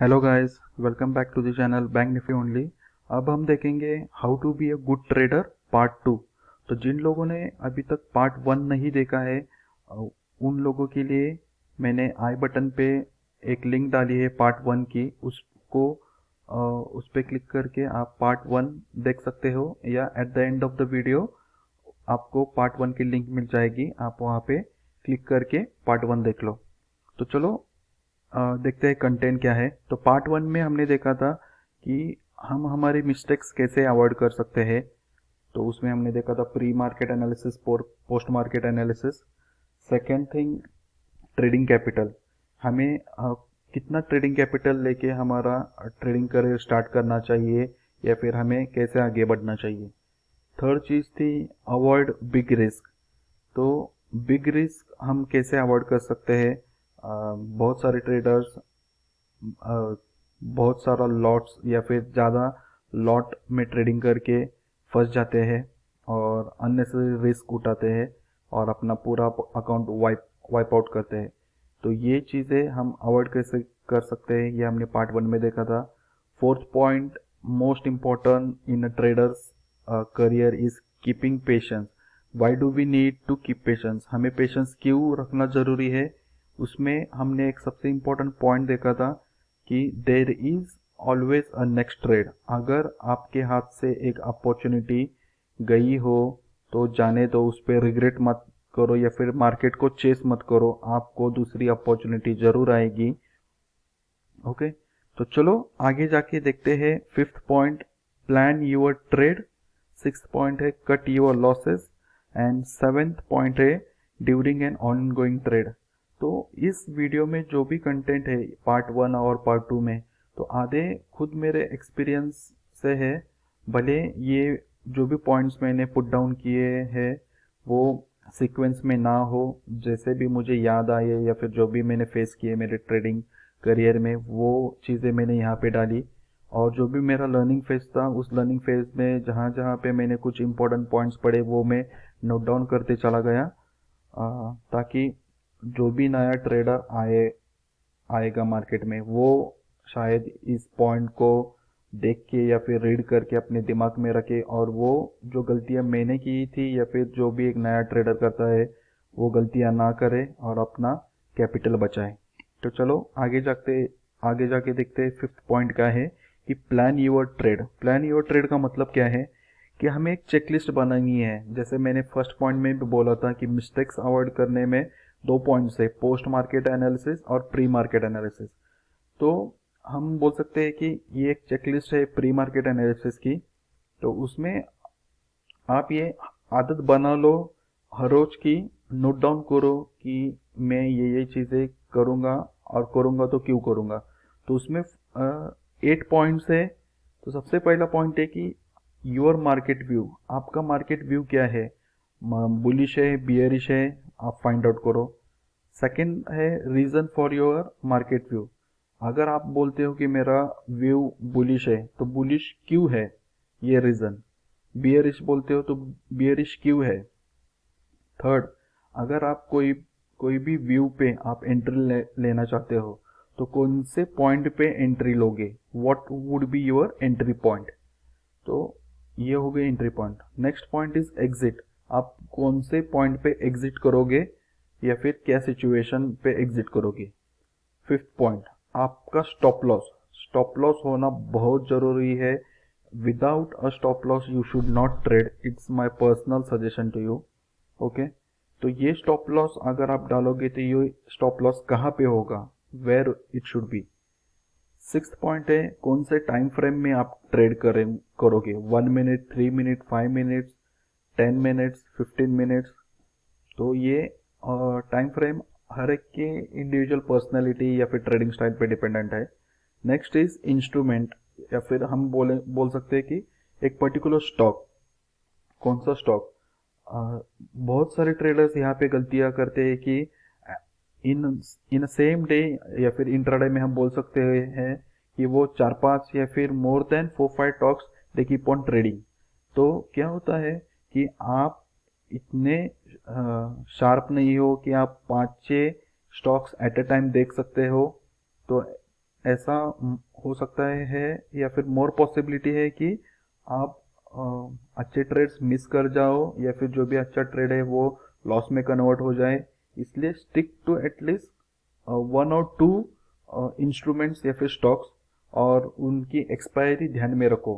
Hello guys, welcome back to the channel bank nifty only. अब हम देखेंगे how to be a good trader part 2। तो जिन लोगों ने अभी तक पार्ट 1 नहीं देखा है, उन लोगों के लिए मैंने आई बटन पे एक लिंक डाली है पार्ट 1 की। उसको उस पर क्लिक करके आप पार्ट 1 देख सकते हो, या at the end of the video आपको पार्ट 1 की लिंक मिल जाएगी। आप वहाँ पे क्लिक करके पार्ट 1 देख लो। तो चलो देखते हैं कंटेंट क्या है। तो पार्ट 1 में हमने देखा था कि हम हमारे मिस्टेक्स कैसे अवॉइड कर सकते हैं। तो उसमें हमने देखा था pre market analysis, post market analysis. Second thing, trading capital. हमें कितना ट्रेडिंग कैपिटल लेके हमारा ट्रेडिंग करियर स्टार्ट करना चाहिए, या फिर हमें कैसे आगे बढ़ना चाहिए। थर्ड चीज़ थी अवॉइड बिग रिस्क। तो बिग रिस्क हम कैसे अवॉइड कर सकते हैं। बहुत सारे ट्रेडर्स बहुत सारा लॉट्स या फिर ज़्यादा लॉट में ट्रेडिंग करके फंस जाते हैं और अननेसेसरी रिस्क उठाते हैं और अपना पूरा अकाउंट वाइप आउट करते हैं। तो ये चीज़ें हम अवॉइड कैसे कर सकते हैं, ये हमने पार्ट 1 में देखा था। Fourth point, most important in a trader's career is keeping patience. Why do we need to keep patience, हमें पेशेंस क्यों रखना ज़रूरी है। उसमें हमने एक सबसे इम्पोर्टेंट पॉइंट देखा था कि देर is always a next trade. अगर आपके हाथ से एक अपॉर्चुनिटी गई हो तो जाने दो, उस पर रिग्रेट मत करो या फिर मार्केट को चेस मत करो, आपको दूसरी अपॉर्चुनिटी जरूर आएगी। ओके, तो चलो आगे जाके देखते हैं। Fifth point, plan your trade. Sixth point है cut your losses. And seventh point है during an ongoing trade. तो इस वीडियो में जो भी कंटेंट है पार्ट 1 और पार्ट 2 में, तो आधे खुद मेरे एक्सपीरियंस से है। भले ये जो भी पॉइंट्स मैंने पुट डाउन किए हैं वो सीक्वेंस में ना हो, जैसे भी मुझे याद आए या फिर जो भी मैंने फेस किए मेरे ट्रेडिंग करियर में, वो चीज़ें मैंने यहाँ पे डाली। और जो भी मेरा लर्निंग फेज था, उस लर्निंग फेज में जहाँ जहाँ पे मैंने कुछ इंपॉर्टेंट पॉइंट्स पढ़े वो मैं नोट डाउन करते चला गया, ताकि जो भी नया ट्रेडर आएगा मार्केट में, वो शायद इस पॉइंट को देख के या फिर रीड करके अपने दिमाग में रखे, और वो जो गलतियां मैंने की थी या फिर जो भी एक नया ट्रेडर करता है वो गलतियां ना करे और अपना कैपिटल बचाए। तो चलो आगे जाके देखते हैं फिफ्थ पॉइंट क्या है कि plan your trade. Plan your trade का मतलब क्या है कि हमें एक चेकलिस्ट बनानी है। जैसे मैंने फर्स्ट पॉइंट में भी बोला था कि मिस्टेक्स अवॉइड करने में दो पॉइंट्स है, पोस्ट मार्केट एनालिसिस और प्री मार्केट एनालिसिस। तो हम बोल सकते हैं कि ये एक चेकलिस्ट है प्री मार्केट एनालिसिस की। तो उसमें आप ये आदत बना लो हर रोज की, नोट डाउन करो कि मैं ये चीज़ें करूँगा और करूँगा तो क्यों करूँगा। तो उसमें 8 पॉइंट्स है। तो सबसे पहला पॉइंट है कि योर मार्केट व्यू, आपका मार्केट व्यू क्या है, बुलिश है बियरिश है, आप फाइंड आउट करो। सेकंड है reason for your market view. अगर आप बोलते हो कि मेरा व्यू बुलिश है तो बुलिश क्यों है, ये रीज़न। बियरिश बोलते हो तो बियरिश क्यों है। थर्ड, अगर आप कोई भी व्यू पे आप एंट्री लेना चाहते हो तो कौन से पॉइंट पे एंट्री लोगे, what would be your entry point. तो ये हो गए entry point. Next point is exit, आप कौन से पॉइंट पे एग्जिट करोगे या फिर क्या सिचुएशन पे एग्जिट करोगे। फिफ्थ पॉइंट, आपका स्टॉप लॉस। स्टॉप लॉस होना बहुत जरूरी है। Without a stop loss you should not trade, it's my personal suggestion to you. Okay, तो ये स्टॉप लॉस अगर आप डालोगे तो ये स्टॉप लॉस कहाँ पे होगा, where it should be. Sixth point है कौन से टाइम फ्रेम में आप ट्रेड करोगे, 1 minute, 3 minute, 5 minutes, 10 minutes, 15 minutes. तो ये टाइम फ्रेम हर एक के इंडिविजुअल पर्सनैलिटी या फिर ट्रेडिंग स्टाइल पे डिपेंडेंट है। नेक्स्ट इज इंस्ट्रूमेंट, या फिर हम बोल सकते हैं कि एक पर्टिकुलर स्टॉक, कौन सा स्टॉक। बहुत सारे ट्रेडर्स यहाँ पे गलतियाँ करते हैं कि इन इन सेम डे या फिर इंट्राडे में हम बोल सकते हैं कि वो 4-5 या फिर more than 4-5 talks they keep on trading. तो क्या होता है कि आप इतने शार्प नहीं हो कि आप 5-6 स्टॉक्स एट ए टाइम देख सकते हो। तो ऐसा हो सकता है या फिर मोर पॉसिबिलिटी है कि आप अच्छे ट्रेड्स मिस कर जाओ या फिर जो भी अच्छा ट्रेड है वो लॉस में कन्वर्ट हो जाए। इसलिए स्टिक टू एटलीस्ट 1 और 2 इंस्ट्रूमेंट्स या फिर स्टॉक्स, और उनकी एक्सपायरी ध्यान में रखो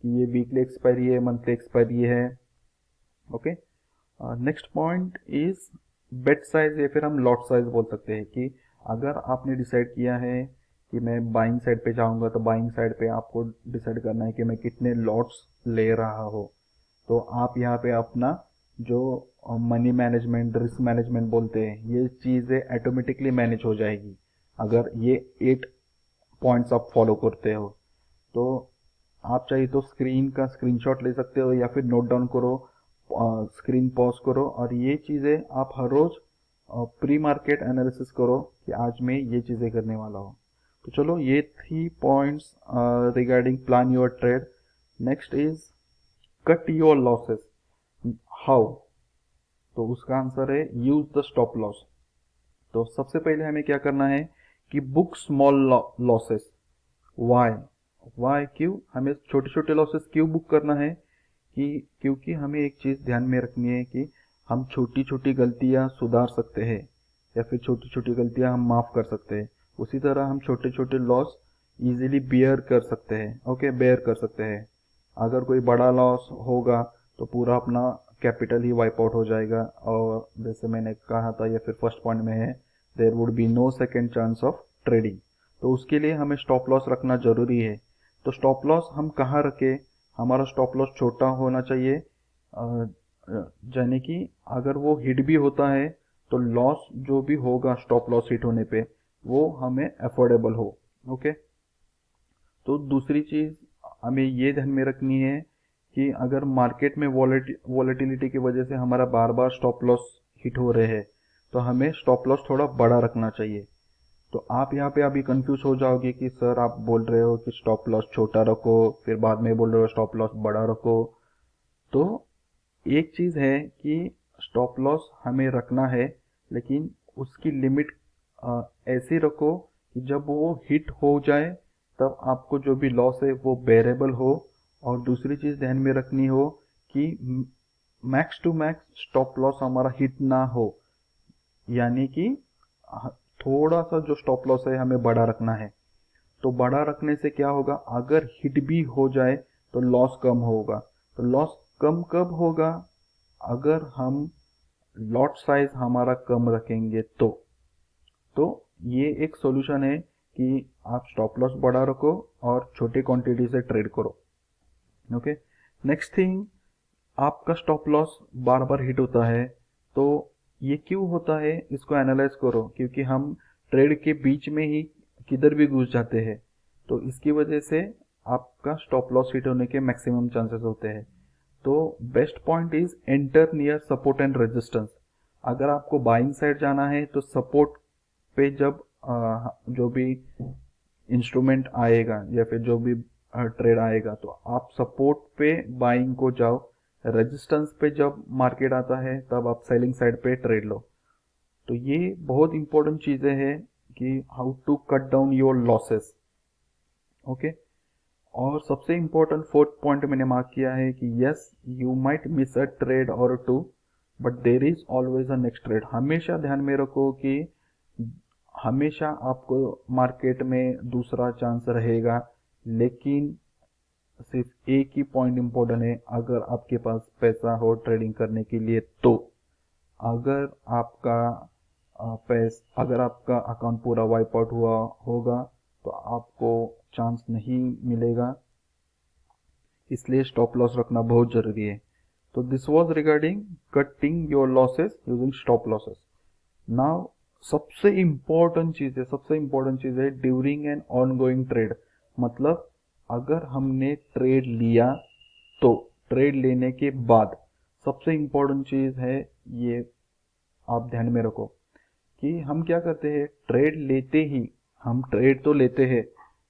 कि ये वीकली एक्सपायरी है, मंथली एक्सपायरी है। Okay, next point is bat size या फिर हम लॉट साइज बोल सकते हैं कि अगर आपने डिसाइड किया है कि मैं बाइंग साइड पे जाऊंगा, तो बाइंग साइड पे आपको डिसाइड करना है कि मैं कितने लॉट्स ले रहा हूँ। तो आप यहाँ पे अपना जो मनी मैनेजमेंट, रिस्क मैनेजमेंट बोलते हैं, ये चीज़ें ऑटोमेटिकली मैनेज हो जाएगी अगर ये 8 पॉइंट्स आप फॉलो करते हो। तो आप चाहिए तो स्क्रीन का स्क्रीनशॉट ले सकते हो या फिर नोट डाउन करो, स्क्रीन पॉज करो, और ये चीज़ें आप हर रोज प्री मार्केट एनालिसिस करो कि आज मैं ये चीज़ें करने वाला हूँ। तो चलो, ये 3 points regarding plan your trade. Next is cut your losses. How? तो उसका आंसर है यूज द स्टॉप लॉस। तो सबसे पहले हमें क्या करना है कि book small losses. Why? Why क्यों हमें छोटे छोटे लॉसेस क्यों बुक करना है? कि क्योंकि हमें एक चीज़ ध्यान में रखनी है कि हम छोटी छोटी गलतियां सुधार सकते हैं या फिर छोटी छोटी गलतियां हम माफ़ कर सकते हैं। उसी तरह हम छोटे छोटे लॉस इजीली बियर कर सकते हैं। ओके, बेयर कर सकते हैं। अगर कोई बड़ा लॉस होगा तो पूरा अपना कैपिटल ही वाइप आउट हो जाएगा, और जैसे मैंने कहा था या फिर फर्स्ट पॉइंट में है, there would be no second chance of trading. तो उसके लिए हमें स्टॉप लॉस रखना जरूरी है। तो स्टॉप लॉस हम कहाँ रखें? हमारा स्टॉप लॉस छोटा होना चाहिए, यानी कि अगर वो हिट भी होता है तो लॉस जो भी होगा स्टॉप लॉस हिट होने पे वो हमें अफोर्डेबल हो। ओके, तो दूसरी चीज़ हमें ये ध्यान में रखनी है कि अगर मार्केट में वॉलेटिलिटी की वजह से हमारा बार बार स्टॉप लॉस हिट हो रहे हैं तो हमें स्टॉप लॉस थोड़ा बड़ा रखना चाहिए। तो आप यहाँ पे अभी कंफ्यूज हो जाओगे कि सर आप बोल रहे हो कि स्टॉप लॉस छोटा रखो, फिर बाद में बोल रहे हो स्टॉप लॉस बड़ा रखो। तो एक चीज़ है कि स्टॉप लॉस हमें रखना है, लेकिन उसकी लिमिट ऐसी रखो कि जब वो हिट हो जाए तब आपको जो भी लॉस है वो बेरेबल हो। और दूसरी चीज़ ध्यान में रखनी हो कि max to max stop loss हमारा हिट ना हो, यानी कि थोड़ा सा जो स्टॉप लॉस है हमें बड़ा रखना है। तो बड़ा रखने से क्या होगा, अगर हिट भी हो जाए तो लॉस कम होगा। तो लॉस कम कब होगा? अगर हम लॉट साइज हमारा कम रखेंगे तो ये एक सॉल्यूशन है कि आप स्टॉप लॉस बड़ा रखो और छोटे क्वांटिटी से ट्रेड करो। ओके, नेक्स्ट थिंग, आपका स्टॉप लॉस बार बार हिट होता है तो ये क्यों होता है इसको एनालाइज करो, क्योंकि हम ट्रेड के बीच में ही किधर भी घुस जाते हैं। तो इसकी वजह से आपका स्टॉप लॉस हिट होने के मैक्सिमम चांसेस होते हैं। तो best point is enter near support and resistance. अगर आपको बाइंग साइड जाना है तो सपोर्ट पे जब जो भी इंस्ट्रूमेंट आएगा या फिर जो भी ट्रेड आएगा तो आप सपोर्ट पे बाइंग को जाओ। रेजिस्टेंस पे जब मार्केट आता है तब आप सेलिंग साइड पे ट्रेड लो। तो ये बहुत इंपॉर्टेंट चीज़ें हैं कि how to cut down your losses. Okay, और सबसे इम्पोर्टेंट फोर्थ पॉइंट मैंने मार्क किया है कि yes, you might miss a trade or two, but there is always a next trade. हमेशा ध्यान में रखो कि हमेशा आपको मार्केट में दूसरा चांस रहेगा, लेकिन सिर्फ एक ही पॉइंट इम्पोर्टेंट है, अगर आपके पास पैसा हो ट्रेडिंग करने के लिए तो। अगर आपका अगर आपका अकाउंट पूरा वाइप आउट हुआ होगा तो आपको चांस नहीं मिलेगा, इसलिए स्टॉप लॉस रखना बहुत जरूरी है। तो this was regarding cutting your losses using stop losses. Now सबसे इम्पोर्टेंट चीज है during an ongoing trade. मतलब अगर हमने ट्रेड लिया तो ट्रेड लेने के बाद सबसे इम्पोर्टेंट चीज है, ये आप ध्यान में रखो कि हम क्या करते हैं, ट्रेड लेते ही हम ट्रेड तो लेते हैं।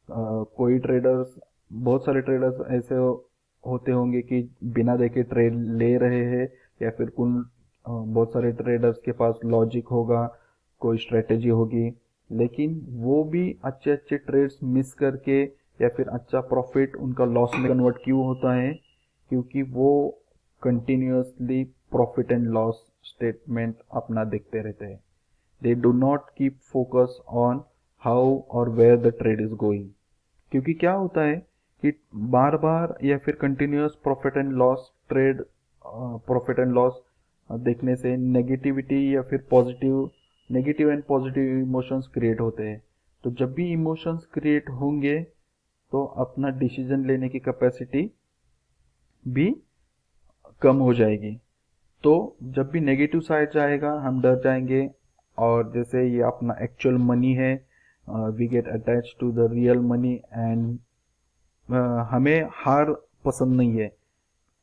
कोई ट्रेडर्स, बहुत सारे ट्रेडर्स ऐसे होते होंगे कि बिना देखे ट्रेड ले रहे हैं, या फिर बहुत सारे ट्रेडर्स के पास लॉजिक होगा, कोई स्ट्रेटेजी होगी, लेकिन वो भी अच्छे अच्छे ट्रेड्स मिस करके या फिर अच्छा प्रॉफिट उनका लॉस में कन्वर्ट क्यों होता है? क्योंकि वो continuously profit and loss statement अपना देखते रहते हैं। They do not keep focus on how और where the trade is going. क्योंकि क्या होता है कि बार बार या फिर continuous profit and loss trade, profit and loss देखने से नेगेटिविटी या फिर negative and positive emotions create होते हैं। तो जब भी इमोशंस क्रिएट होंगे तो अपना डिसीजन लेने की कैपेसिटी भी कम हो जाएगी। तो जब भी नेगेटिव साइड जाएगा हम डर जाएंगे, और जैसे ये अपना एक्चुअल मनी है, we get attach to the real money and हमें हार पसंद नहीं है।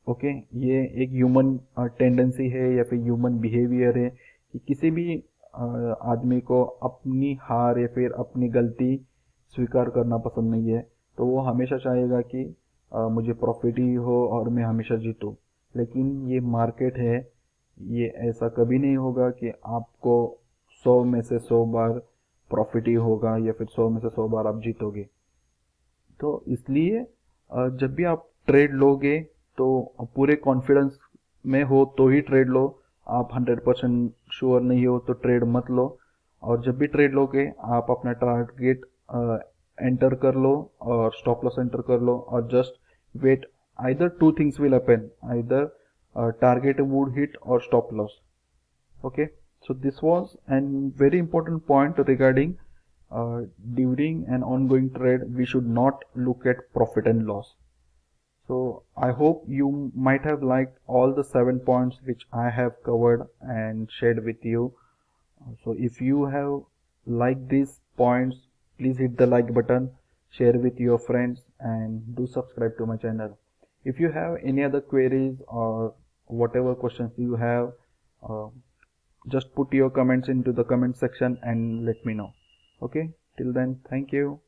ओके, ये एक ह्यूमन टेंडेंसी है या फिर ह्यूमन बिहेवियर है कि किसी भी आदमी को अपनी हार या फिर अपनी गलती स्वीकार करना पसंद नहीं है। तो वो हमेशा चाहेगा कि मुझे प्रॉफिट ही हो और मैं हमेशा जीतूं। लेकिन ये मार्केट है, ये ऐसा कभी नहीं होगा कि आपको 100 में से 100 बार प्रॉफिट ही होगा या फिर 100 में से 100 बार आप जीतोगे। तो इसलिए जब भी आप ट्रेड लोगे तो पूरे कॉन्फिडेंस में हो तो ही ट्रेड लो। आप 100% श्योर नहीं हो तो ट्रेड मत लो। और जब भी ट्रेड लोगे आप अपना टारगेट एंटर कर लो और स्टॉप लॉस एंटर कर लो और just wait. Either two things will happen, either target would hit or stop loss. Okay, so this was a very important point regarding during an ongoing trade we should not look at profit and loss. So I hope you might have liked all the 7 points which I have covered and shared with you. So if you have liked these points, please hit the like button, share with your friends and do subscribe to my channel. If you have any other queries or whatever questions you have, uh, just put your comments into the comment section and let me know. Okay, till then, thank you.